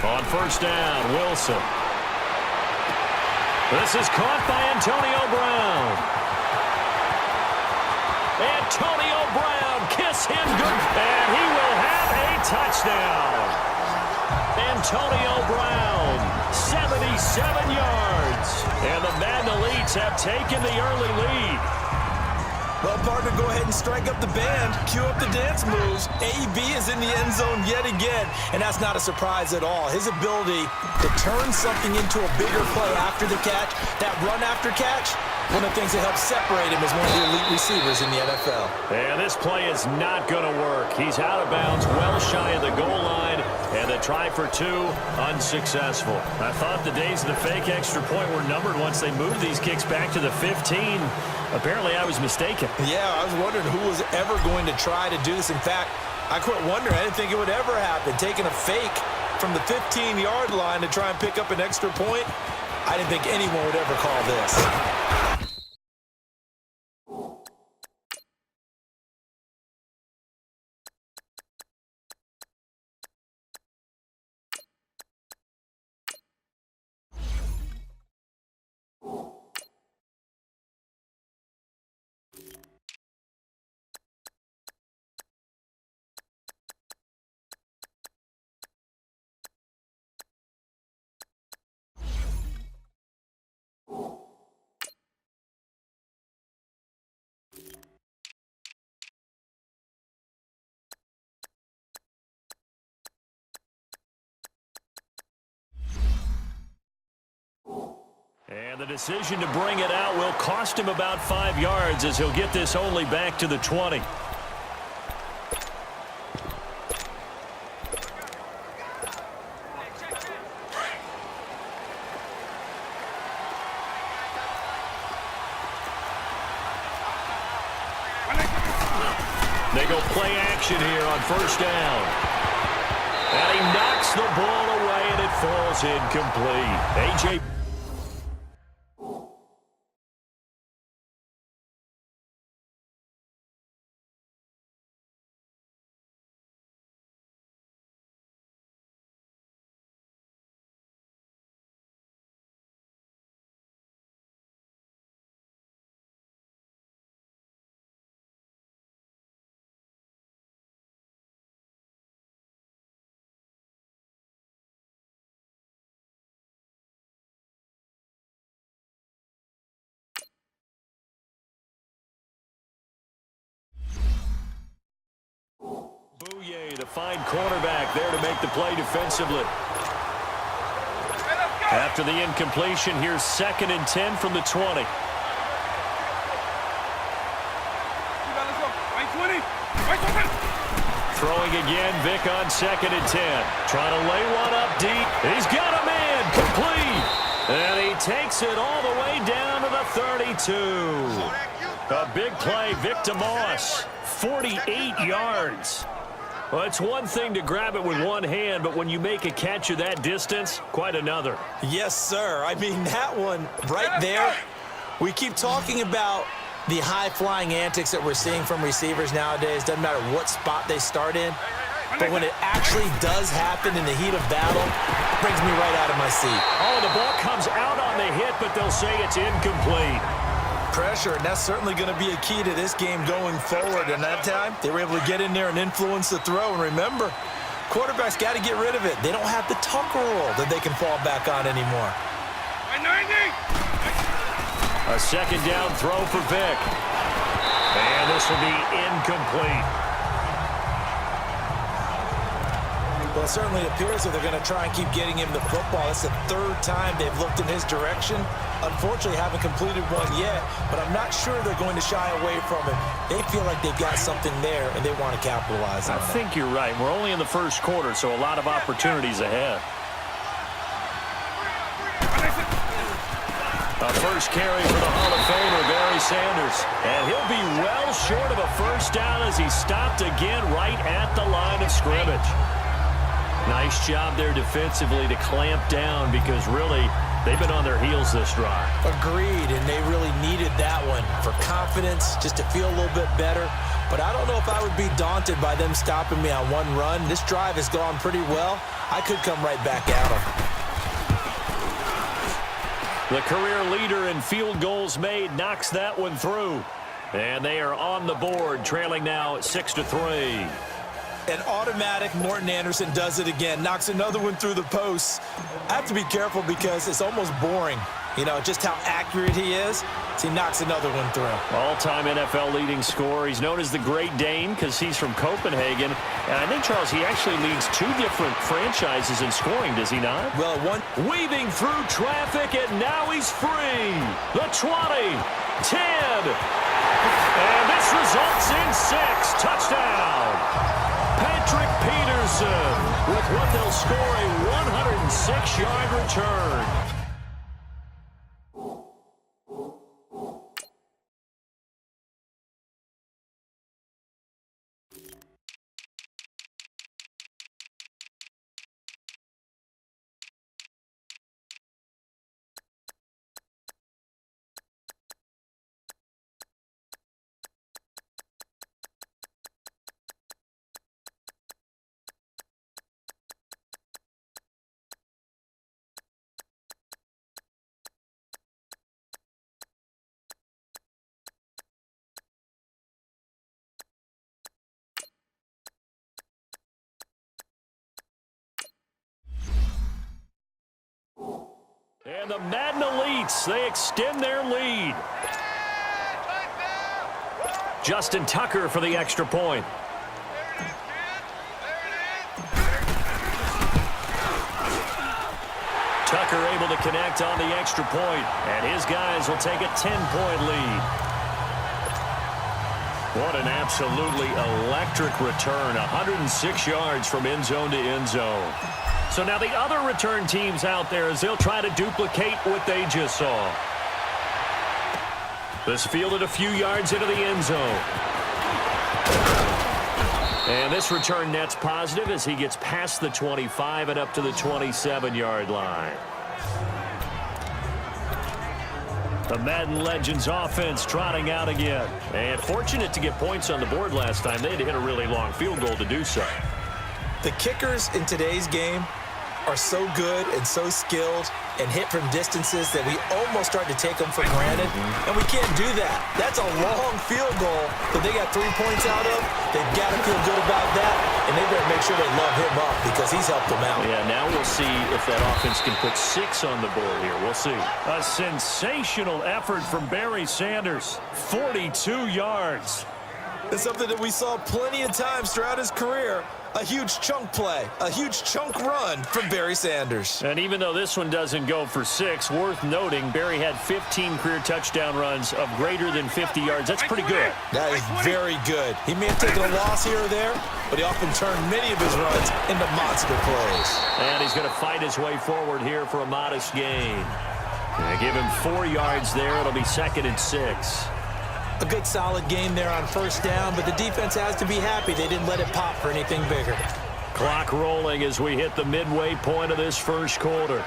On first down, Wilson. This is caught by Antonio Brown. Antonio Brown, kiss him good. And he will have a touchdown. Antonio Brown, 77 yards. And the Madden Elites have taken the early lead. Well, partner, go ahead and strike up the band. Cue up the dance moves. AB is in the end zone yet again, and that's not a surprise at all. His ability to turn something into a bigger play after the catch, that run after catch, one of the things that helps separate him as one of the elite receivers in the NFL. And this play is not going to work. He's out of bounds, well shy of the goal line, and the try for two, unsuccessful. I thought the days of the fake extra point were numbered once they moved these kicks back to the 15. Apparently, I was mistaken. Yeah, I was wondering who was ever going to try to do this. In fact, I quit wondering. I didn't think it would ever happen. Taking a fake from the 15-yard line to try and pick up an extra point, I didn't think anyone would ever call this. And the decision to bring it out will cost him about 5 yards as he'll get this only back to the 20. They go play action here on first down. And he knocks the ball away and it falls incomplete. A.J. Bouye, the fine cornerback there to make the play defensively. After the incompletion, here's 2nd and 10 from the 20. Throwing again, Vic on 2nd and 10. Trying to lay one up deep. He's got a man, complete. And he takes it all the way down to the 32. A big play, Vic Moss, 48 yards. Well, it's one thing to grab it with one hand, but when you make a catch of that distance, quite another. Yes, sir. I mean, that one right there, we keep talking about the high-flying antics that we're seeing from receivers nowadays. Doesn't matter what spot they start in. But when it actually does happen in the heat of battle, it brings me right out of my seat. Oh, the ball comes out on the hit, but they'll say it's incomplete. Pressure, and that's certainly going to be a key to this game going forward. And that time, they were able to get in there and influence the throw. And remember, quarterbacks got to get rid of it. They don't have the tuck roll that they can fall back on anymore. A 2nd down throw for Vic. And this will be incomplete. Well, it certainly appears that they're going to try and keep getting him the football. That's the 3rd time they've looked in his direction. Unfortunately, haven't completed one yet, but I'm not sure they're going to shy away from it. They feel like they've got something there, and they want to capitalize on it. I think you're right. We're only in the 1st quarter, so a lot of opportunities ahead. A first carry for the Hall of Famer, Barry Sanders. And he'll be well short of a first down as he's stopped again right at the line of scrimmage. Nice job there defensively to clamp down because really they've been on their heels this drive. Agreed, and they really needed that one for confidence, just to feel a little bit better. but I don't know if I would be daunted by them stopping me on one run. This drive has gone pretty well. I could come right back at them. The career leader in field goals made knocks that one through. And they are on the board, trailing now 6-3. An automatic Morton Anderson does it again, knocks another one through the posts. I have to be careful because it's almost boring, you know, just how accurate he is. So he knocks another one through. All-time NFL leading scorer. He's known as the Great Dane because he's from Copenhagen. And I think, Charles, he actually leads two different franchises in scoring, does he not? Well, one weaving through traffic, and now he's free. The 20, 10, and this results in 6. Touchdown. Patrick Peterson with what they'll score a 106-yard return. And the Madden Elites, they extend their lead. Justin Tucker for the extra point. Tucker able to connect on the extra point, and his guys will take a 10-point lead. What an absolutely electric return, 106 yards from end zone to end zone. So now the other return teams out there as they'll try to duplicate what they just saw. This fielded a few yards into the end zone. And this return net's positive as he gets past the 25 and up to the 27-yard line. The Madden Legends offense trotting out again. And fortunate to get points on the board last time. They had to hit a really long field goal to do so. The kickers in today's game are so good and so skilled and hit from distances that we almost start to take them for granted, and we can't do that. That's a long field goal that they got 3 points out of. They've got to feel good about that, and they better make sure they love him up because he's helped them out. Yeah, now we'll see if that offense can put 6 on the board here. We'll see. A sensational effort from Barry Sanders, 42 yards. It's something that we saw plenty of times throughout his career. A huge chunk play, a huge chunk run from Barry Sanders. And even though this one doesn't go for 6, worth noting, Barry had 15 career touchdown runs of greater than 50 yards. That's pretty good. That is very good. He may have taken a loss here or there, but he often turned many of his runs into monster plays. And he's going to fight his way forward here for a modest gain. Give him 4 yards there. It'll be 2nd and 6. A good solid game there on first down, but the defense has to be happy they didn't let it pop for anything bigger. Clock rolling as we hit the midway point of this first quarter.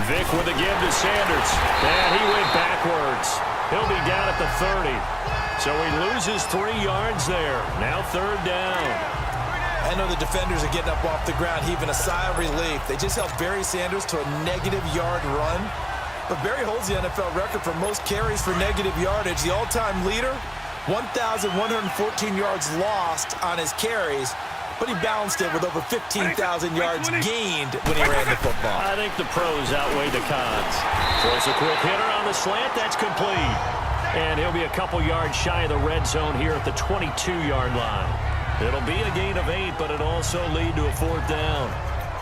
Vick with a give to Sanders, and he went backwards. He'll be down at the 30. So he loses 3 yards there. Now 3rd down. I know the defenders are getting up off the ground, heaving a sigh of relief. They just held Barry Sanders to a -yard run. But Barry holds the NFL record for most carries for negative yardage. The all-time leader, 1,114 yards lost on his carries. But he balanced it with over 15,000 yards gained when he ran the football. I think the pros outweigh the cons. Throws a quick hitter on the slant. That's complete. And he'll be a couple yards shy of the red zone here at the 22-yard line. It'll be a gain of 8, but it'll also lead to a 4th down.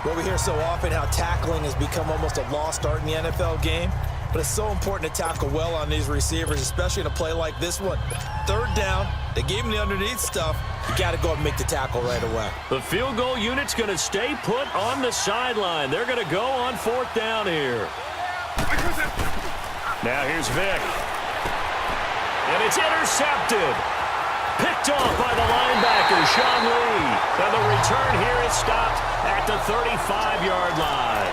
Well, we hear so often how tackling has become almost a lost art in the NFL game, but it's so important to tackle well on these receivers, especially in a play like this one. 3rd down, they gave him the underneath stuff. You got to go and make the tackle right away. The field goal unit's going to stay put on the sideline. They're going to go on 4th down here. Now here's Vick. And it's intercepted. Picked off by the linebacker, Sean Lee. And the return here is stopped at the 35-yard line.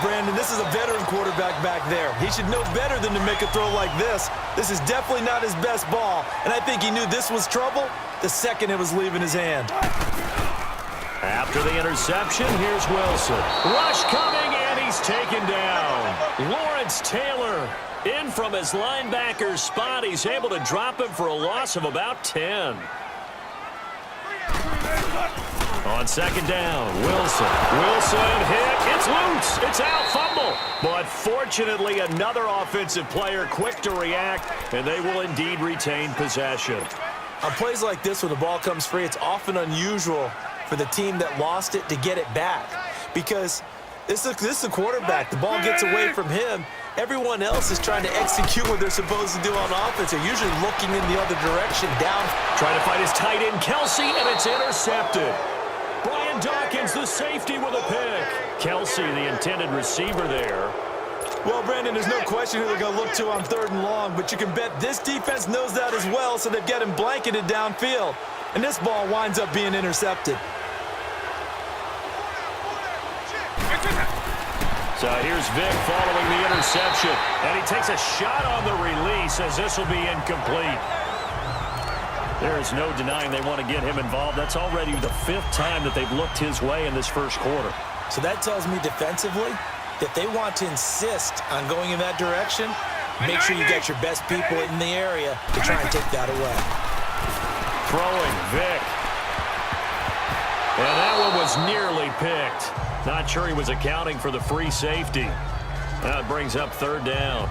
Brandon, this is a veteran quarterback back there. He should know better than to make a throw like this. This is definitely not his best ball, and I think he knew this was trouble the second it was leaving his hand. After the interception, here's Wilson. Rush coming, and he's taken down. Lawrence Taylor in from his linebacker spot. He's able to drop him for a loss of about 10. On second down, Wilson hit. It's loose. It's out, fumble. But fortunately, another offensive player quick to react, and they will indeed retain possession. On plays like this, when the ball comes free, it's often unusual for the team that lost it to get it back. Because this is a quarterback. The ball gets away from him. Everyone else is trying to execute what they're supposed to do on offense. They're usually looking in the other direction, down. Trying to fight his tight end, Kelsey, and it's intercepted. Brian Dawkins, the safety, with a pick. Kelsey, the intended receiver there. Well, Brandon, there's no question who they're going to look to on 3rd and long, but you can bet this defense knows that as well, so they've got him blanketed downfield. And this ball winds up being intercepted. So here's Vic following the interception, and he takes a shot on the release as this will be incomplete. There is no denying they want to get him involved. That's already the 5th time that they've looked his way in this first quarter. So that tells me defensively that they want to insist on going in that direction. Make sure you get your best people in the area to try and take that away. Throwing, Vic. And that one was nearly picked. Not sure he was accounting for the free safety. Now it brings up 3rd down.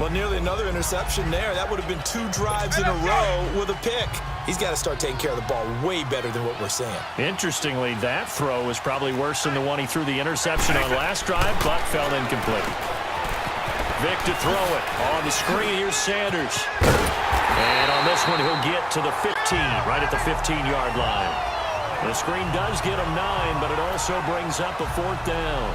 Well, nearly another interception there. That would have been 2 drives in a row with a pick. He's got to start taking care of the ball way better than what we're seeing. Interestingly, that throw was probably worse than the one he threw the interception on last drive, but fell incomplete. Vic to throw it. On the screen, here's Sanders. And on this one, he'll get to the 15, right at the 15-yard line. The screen does get him 9, but it also brings up a 4th down.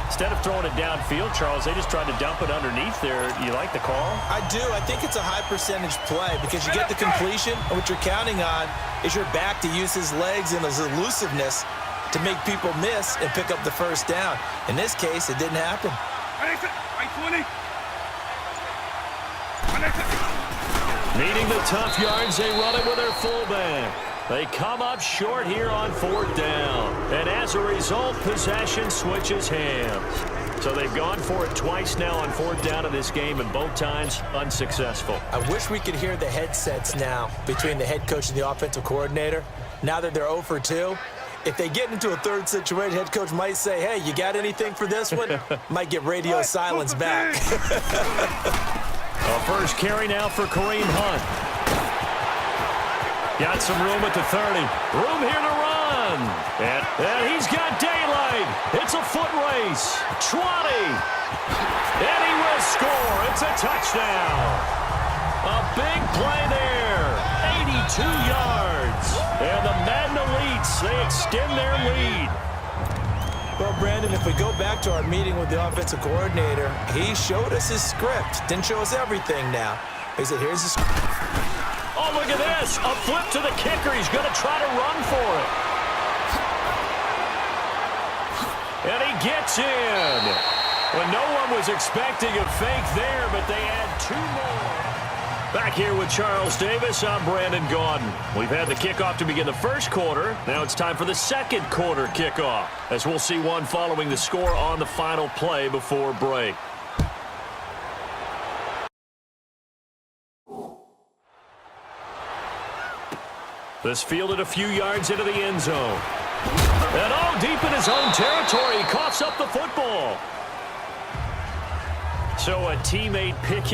Instead of throwing it downfield, Charles, they just tried to dump it underneath there. You like the call? I do. I think it's a high-percentage play because you get the completion, and what you're counting on is your back to use his legs and his elusiveness to make people miss and pick up the 1st down. In this case, it didn't happen. Needing the tough yards, they run it with their fullback. They come up short here on 4th down. And as a result, possession switches hands. So they've gone for it twice now on 4th down in this game, and both times unsuccessful. I wish we could hear the headsets now between the head coach and the offensive coordinator. Now that they're 0 for 2, if they get into a 3rd situation, head coach might say, hey, you got anything for this one? Might get radio silence back. A first carry now for Kareem Hunt. Got some room at the 30. Room here to run. And he's got daylight. It's a foot race. 20. And he will score. It's a touchdown. A big play there. 82 yards. And the Madden Elites, they extend their lead. Well, Brandon, if we go back to our meeting with the offensive coordinator, he showed us his script. Didn't show us everything now. He said, here's the script. Oh, look at this. A flip to the kicker. He's going to try to run for it. And he gets in. Well, no one was expecting a fake there, but they add 2 more. Back here with Charles Davis, I'm Brandon Gaudin. We've had the kickoff to begin the first quarter. Now it's time for the second quarter kickoff, as we'll see one following the score on the final play before break. This fielded a few yards into the end zone. And all deep in his own territory, he coughs up the football. So a teammate picking.